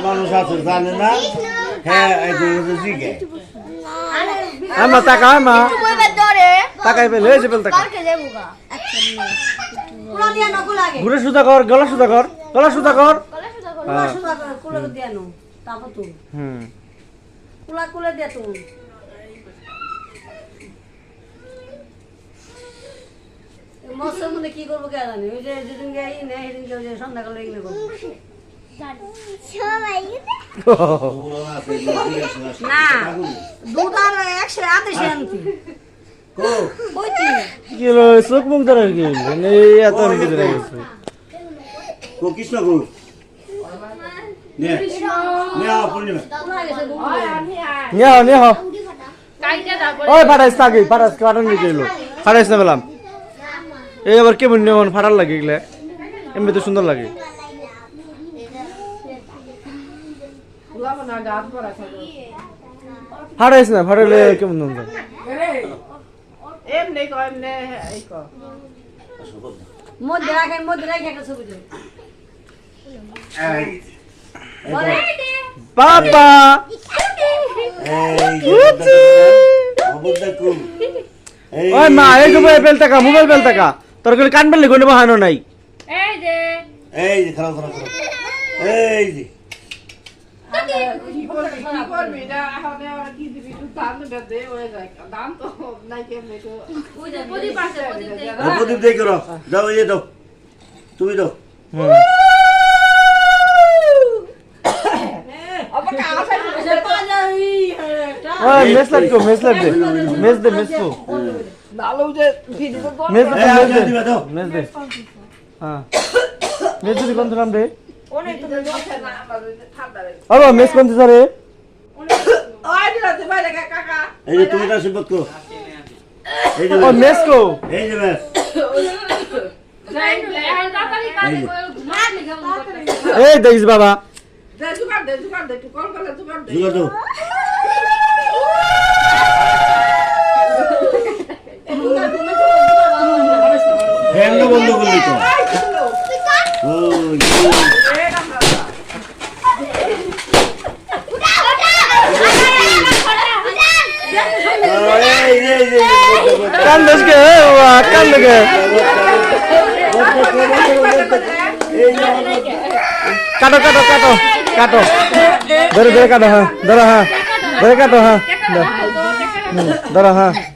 মানুষ আছে জানে না হ্যাঁ আমা টাকা আমা টাকাই পেলে হয়েছে পেল টাকা ঘুরে সুদা কর গলা সুদা কর গলা সুদা কর মশার মধ্যে কি করবো কে জানি ওই যে যেদিন গাই নেই সেদিনকে ওই যে সন্ধ্যাকালে এগুলো করবো না দুধ আর 128 আনতি কিলো চোখ মুখ ধরে কি এই এত আমি ধরে গেছে কো কৃষ্ণ গুরু নে নে পূর্ণিমা নে হ ওই ফাটাইস থাকি ফাটাইস কাটন নিয়ে গেল ফাটাইস না বললাম এই আবার কেমন নেমন ফাটাল লাগে এগুলা এমনি তো সুন্দর লাগে ফাটাইস না ফাটাইলে কেমন নাম যায় মধ্যে রাখেন একটা ছবি দেন বাবা ওই মা এই মোবাইল বেল টাকা তোর কইলে কান বেল গনে বাহানো নাই এই যে খারাপ এই যে প্রদীপ দেই করো যাও এই দাও তুমি দাও ওই মেসলাট দে মেস তো ভালো যে ভিডিও মেস দে হ্যাঁ মেস দি কোন নাম রে অনেক তো না ঠান্ডা রে আরে মেস কোন দিছারে ওই দিলাতে বাইরে কাকা এই যে তুমি তা সিবত কো এই যে ও মেস কো এই যে মেস এই দেখিস বাবা দে তুই কল করলে তুই দে জুগার দাও ফ্যান বন্ধ করলি তো কান দেশকে কান লাগে কাটো ধরে কাটো হ্যাঁ ধরো হ্যাঁ ধরে কাটো হ্যাঁ ধরো হ্যাঁ